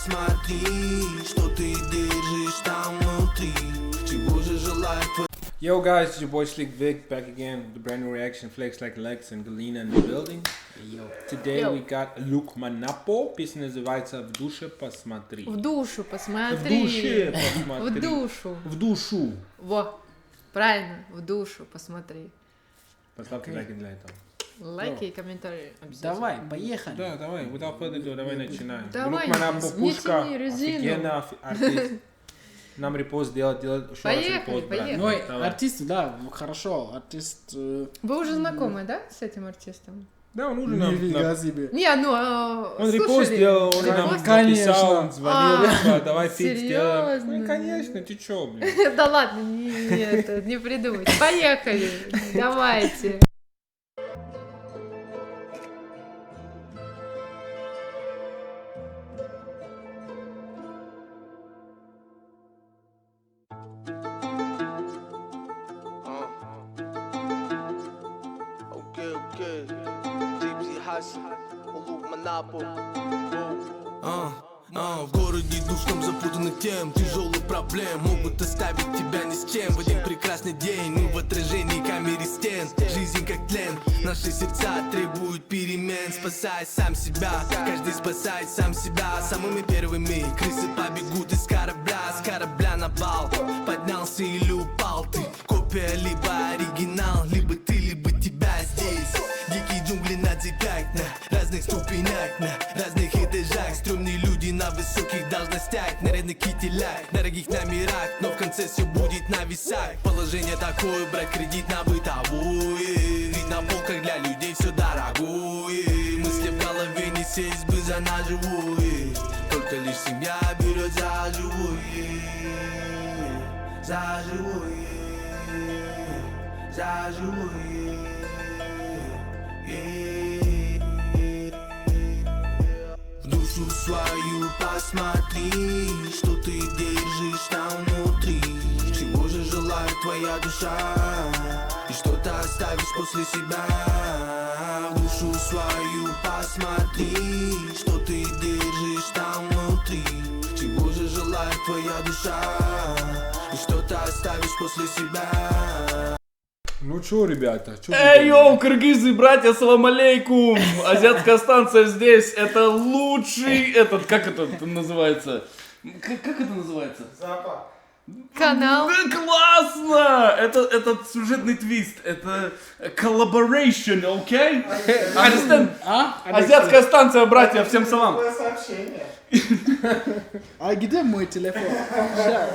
посмотри, что ты держишь там внутри. Чего же желает твой... Yo guys, it's your boy Slick Vic back again with the brand new reaction Flex Like Lex and Galina in the building. Today we got Lukmanapo. Песня называется «В душе посмотри». В душу посмотри. В душе посмотри. В душу. В душу. Во, правильно, в душу посмотри. Поставьте лайки для этого. Лайки и комментарии обязательно. Давай, поехали. Да, давай, without further ado, давай начинаем. Давай, Lukmanapo, не пушка, тяни резину. офигенный артист. Нам репост делать, еще раз репост, брат. Поехали. Ну, Давай. артист, да, хорошо, артист... Вы уже знакомы, да, с этим артистом? Да, он уже нам... Нифига себе. Не, ну, Он репост делал, он нам Репост? написал, он звонил, типа, давай фикс серьезно? делаем. Ну, конечно, ты чё, блин. Да ладно, не придумайте. Поехали, давайте. Окей. Джипси Хаси, Лукманапо. В городе душном запутанных тем, тяжелых проблем могут оставить тебя ни с чем. В один прекрасный день мы в отражении камеры стен. Жизнь как тлен, наши сердца требуют перемен. Спасай сам себя, каждый спасает сам себя. Самыми первыми крысы побегут из корабля. С корабля на бал поднялся или упал. Ты копия, либо оригинал, либо ты, либо тебя здесь. Дикие джунгли на цепях, на разных ступенях, на разных этажах. Стрёмные люди на высоких должностях, на нарядных кителях, дорогих номерах, но в конце все будет на весах. Положение такое, брать кредит на бытовое, ведь на полках для людей все дорогое. Мысли в голове не сесть бы за наживое, только лишь семья берет за живое. За живое, за живое. В душу свою посмотри, что ты держишь там внутри. Чего же желает твоя душа, и что ты оставишь после себя. В душу свою посмотри, что ты держишь там внутри. Чего же желает твоя душа, и что ты оставишь после себя. Ну чё, ребята, чё Эй, йоу, кыргызы, братья, салам алейкум! Азиатская станция здесь, это лучший, как это называется? Как это называется? Канал. Да, классно! Это сюжетный твист, это collaboration, окей? Understand? Азиатская станция, братья, всем салам! А где мой телефон? Сейчас.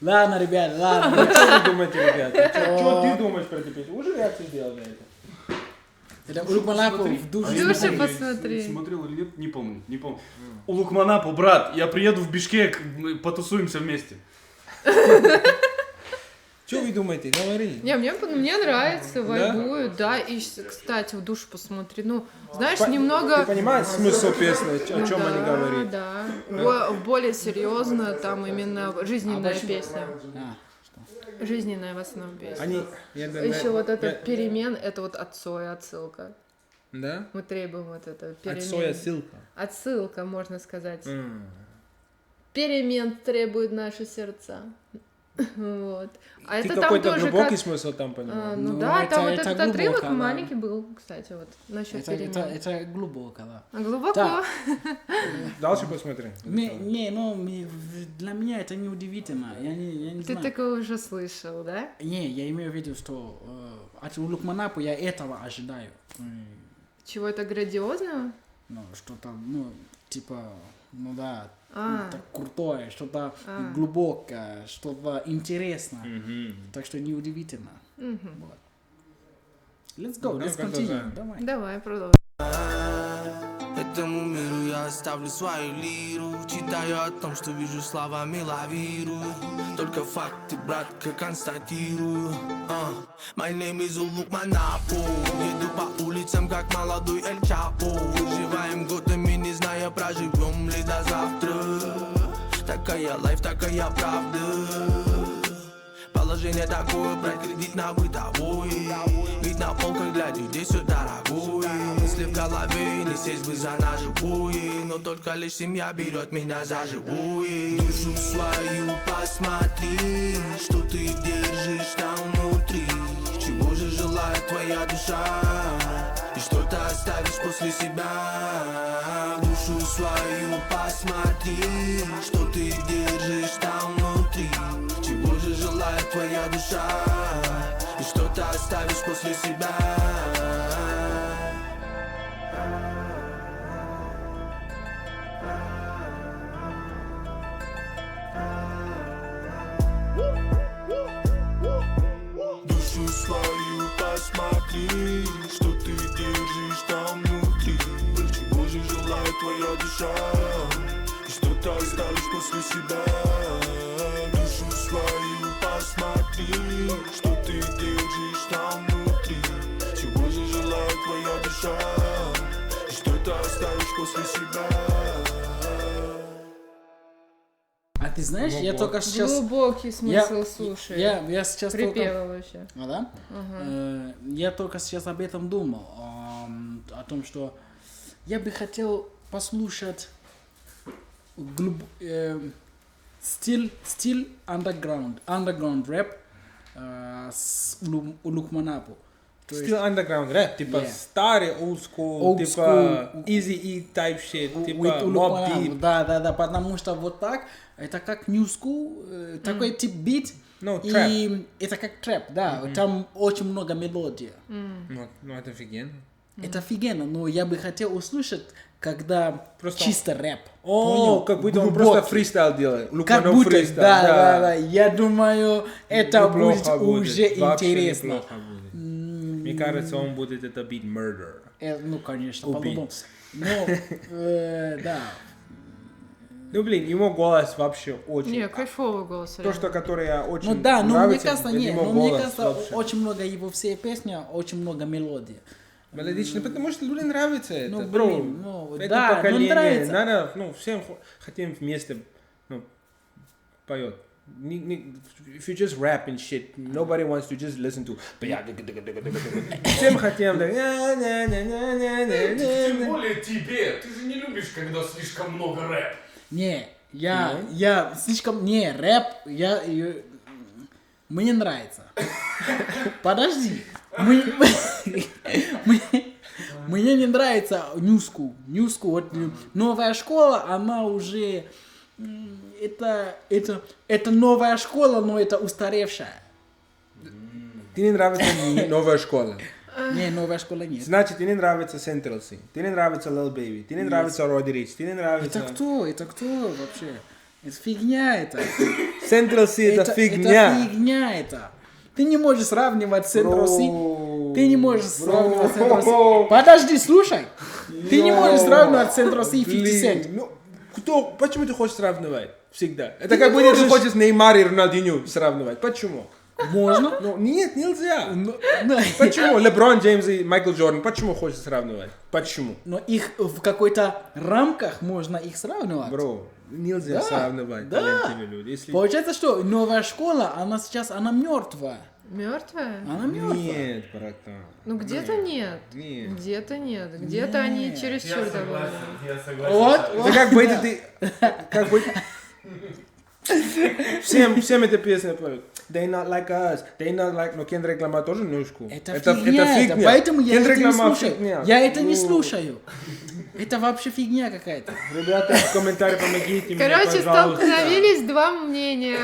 Ладно, ребят, ладно. Что вы думаете, ребята? Что ты думаешь про эту песню? Уже реакцию сделал на это? Это Лукманапо в душе. В душе посмотри. Смотрел или нет? Не помню. У Лукманапо, брат, я приеду в Бишкек, мы потусуемся вместе. Что вы думаете? Говори. Не, мне нравится, вайбует, да, и, кстати, в душу посмотри, ну, знаешь, Ты немного... понимаешь смысл песни, о чем они говорят? Да, более серьезно, там именно жизненная песня. Жизненная в основном песня. Еще вот этот перемен, это вот от Цоя отсылка. Да? Мы требуем вот это перемен. От Цоя ссылка. Отсылка, можно сказать. Перемен требуют наши сердца. Вот. А Ты это там какой-то тоже глубокий смысл там понимаешь? ну Ну, да, там вот это этот отрывок глубоко, да. маленький был, кстати, вот насчет перемен. Это глубоко, да. Глубоко. Да. Дальше посмотри. Для меня это не удивительно. Я не Ты знаю. такое уже слышал, да? Не, я имею в виду, что от Лукманапо я этого ожидаю. Чего-то грандиозного? Ну, что-то, типа, да, А. так крутое, что-то глубокое, что-то интересное. Так что неудивительно. Вот. Let's go, let's continue. Давай. Давай, продолжим. Этому миру я оставлю свою лиру. Читаю о том, что вижу, словами лавирую. Только факты, братка, констатирую. My name is Lukmanapo. Еду по улицам, как молодой Эль Чапо. Выживаем годами, не зная, проживем ли до завтра. Такая лайф, такая правда. Положение такое, брать кредит на бытовой. Ведь на полках для людей все дорогое. Мысли в голове, не сесть бы за наживую. Но только лишь семья берет меня за живую. Душу свою посмотри, что ты держишь там внутри. Чего же желает твоя душа? И что ты оставишь после себя? Душу свою посмотри, что ты держишь там внутри. Чего же желает твоя душа? И что ты оставишь после себя? Душу свою посмотри, что ты держишь там внутри. Чего же желает твоя душа? И что ты оставишь после себя? Душу свою посмотри, что ты держишь там внутри. Чего же желает твоя душа? И что ты оставишь после себя? А ты знаешь, я только сейчас... Глубокий смысл, слушай. Я сейчас Припева вообще. А, да? Я только сейчас об этом думал. О том, что я бы хотел послушать стиль underground рэп у Лукманапо. Still underground rap, типа Yeah. старый old school, типа Easy E type shit, типа Mobb Deep. Да, потому что вот так, это как new school, такой тип бит, Ну, и это как трэп, да, там очень много мелодий. Ну, это офигенно. Это офигенно, но я бы хотел услышать, когда Просто- чисто рэп. О, Понял? как будто он Глубокий. просто фристайл делает. Как Лукманов будто, фристайл, да. Я думаю, это будет Неплохо уже Вообще интересно. неплохо будет. Мне кажется, он будет это бить murder. Ну, конечно, Убийца. по-любому. Но, да. Ну, блин, его голос вообще очень... Не, кайфовый голос. То, реально. что которое очень Ну да, но мне нравится, кажется, это нет, его но мне голос кажется, вообще. очень много его всей песни, очень много мелодий. Мелодично, потому что людям нравится это, Ну, бро. блин, ну, Это да, поколение, ну, нравится. надо, ну, всем хотим вместе, ну, поет. If you just rap and shit, nobody wants to just listen to. Всем хотим, да. Тем более тебе. Ты же не любишь, когда слишком много рэп. Не, я слишком, не, рэп, мне нравится. Подожди, мне не нравится New School. New School, вот новая школа, она уже, это новая школа, но это устаревшая. Тебе не нравится новая школа. Не, новая школа нет. Значит, тебе не нравится Central C, тебе не нравится Lil Baby, тебе не нравится Roddy Ricch, тебе не нравится... Это кто? Это кто вообще? Это фигня это. Central C это фигня. Это фигня это. Ты не можешь сравнивать Central C. Ты не можешь сравнивать Central C. Подожди, слушай. Ты не можешь сравнивать Central C и 50 Cent. Ну, почему ты хочешь сравнивать? Всегда. Это как будто ты хочешь Неймар и Роналдиньо сравнивать. Почему? Можно? Ну, нет, нельзя. Но Почему? Леброн Джеймс и Майкл Джордан, почему хочешь сравнивать? Почему? их в какой-то рамках можно их сравнивать. Бро, нельзя Да, сравнивать да. талантливые люди. Если... Получается, что новая школа, она сейчас, она мертвая. Мертвая? Она мертвая. Нет, братан. Ну где-то нет. Нет. Где-то нет. Где-то они чересчур довольны. Я согласен. Вот, Это как бы ты... Как бы... Всем эта песня поют. They not like us. They not like... Но Кендрик Ламар тоже new school. Это фигня, это, поэтому я Кендрик это не Ламар слушаю. фигня. Я это не Ну, слушаю. Это вообще фигня какая-то. Ребята, в комментариях помогите мне, Короче, пожалуйста. столкновились два мнения.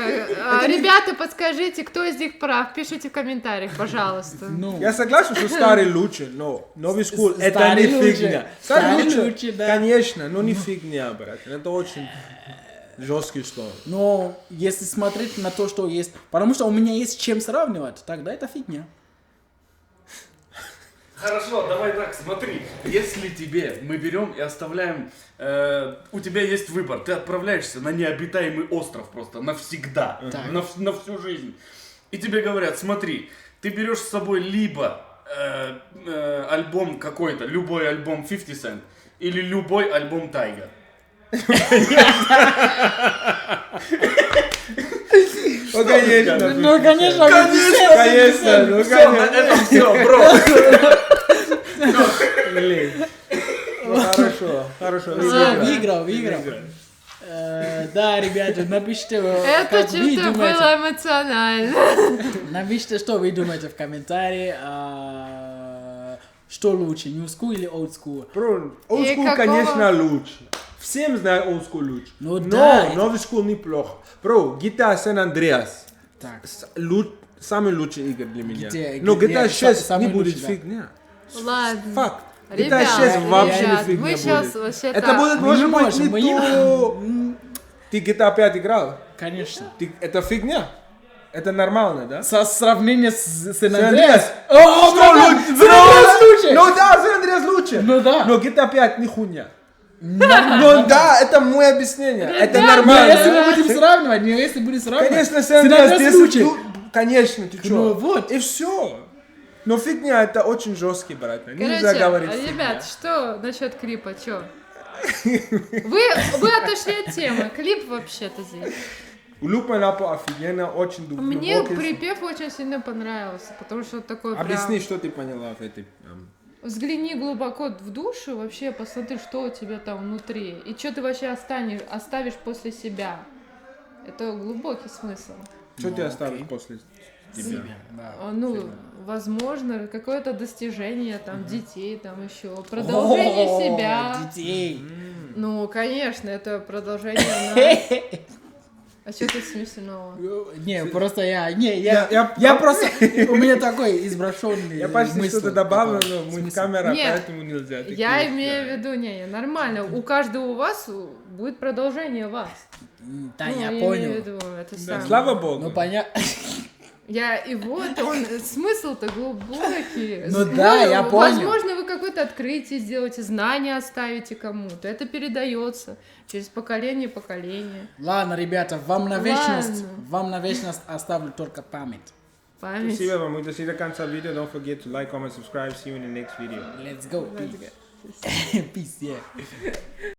Ребята, подскажите, кто из них прав? Пишите в комментариях, пожалуйста. Ну, Я согласен, что старый лучше, но новый скул это Старый не лучше. фигня. Старый лучше, да. Конечно, но не фигня, брат. Это очень жесткий слово. но если смотреть на то, что есть, потому что у меня есть с чем сравнивать, тогда это фигня. Хорошо, давай так, смотри. Если тебе мы берем и оставляем, у тебя есть выбор, ты отправляешься на необитаемый остров просто навсегда, Так. на всю жизнь. И тебе говорят, смотри, ты берешь с собой либо альбом какой-то, любой альбом 50 Cent, или любой альбом Тайга. Ну, конечно. Ну, конечно, Конечно, ну, Все, на этом все, бро. Блин. Ну, хорошо. Выиграл. Да, ребята, напишите, Это как вы что-то думаете. было эмоционально. Напишите, что вы думаете в комментарии. Что лучше, new school или old school? Bro, old И school, какого? конечно, лучше. Всем знают old school лучше. Ну Но да. новый school неплохо. Bro, GTA San Andreas. Так. Самый лучший игр для меня. GTA Но GTA 6 самый не будет лучший, да. фигня. Ладно. Факт. GTA Ребят, 6 вообще ребят, не фигня мы будет. сейчас вообще Это так. будет, Мы может не быть, можем, мы не не то. Ты GTA 5 играл? Конечно. Это фигня. Это нормально, да? Со сравнения с Сан San Андреас. Andreas. О, Что братан, лучше? Сан Андреас лучше. Ну да, San Andreas лучше. Ну да. Но GTA 5 не хуйня. Ну да, это мое объяснение. Это Но нормально. если мы будем сравнивать, если будем сравнивать, Конечно, San Сан Andreas Андреас 10 лучше. Конечно, ты чё? Ну вот. И все. Но фигня, это очень жесткий, брат. Нельзя Короче, говорить ребят, фигня. что насчет клипа, чё? Вы отошли от темы. Клип вообще-то здесь. Luke Manapo офигенно, очень Мне глубокий. припев очень сильно понравился, потому что такой прям... Объясни, что ты поняла в этой... Взгляни глубоко в душу, вообще посмотри, что у тебя там внутри. И что ты вообще оставишь после себя. Это глубокий смысл. Что ты оставишь после тебя? Ну, возможно, какое-то достижение, там, детей, там еще, продолжение себя. Детей. Ну, конечно, это продолжение нас. А что ты смешного? Не, просто я просто, у меня такой изброшенный Я почти мысль что-то добавил, такой, но мы смысл. камера, Нет, поэтому нельзя. Я имею в виду, нормально. У каждого у вас будет продолжение вас. Да, Ну, я имею в понял. виду, это Да, самое. слава богу. Ну, понятно. И вот он, смысл-то глубокий. Ну да, я понял. Возможно, вы какое-то открытие сделаете, знания оставите кому-то. Это передается через поколение. Ладно, ребята, вам на вечность Ладно. оставлю только память. Память. Спасибо вам. Мы дошли до конца видео. Don't forget to like, comment, subscribe. See you in the next video. Let's go. Peace, yeah.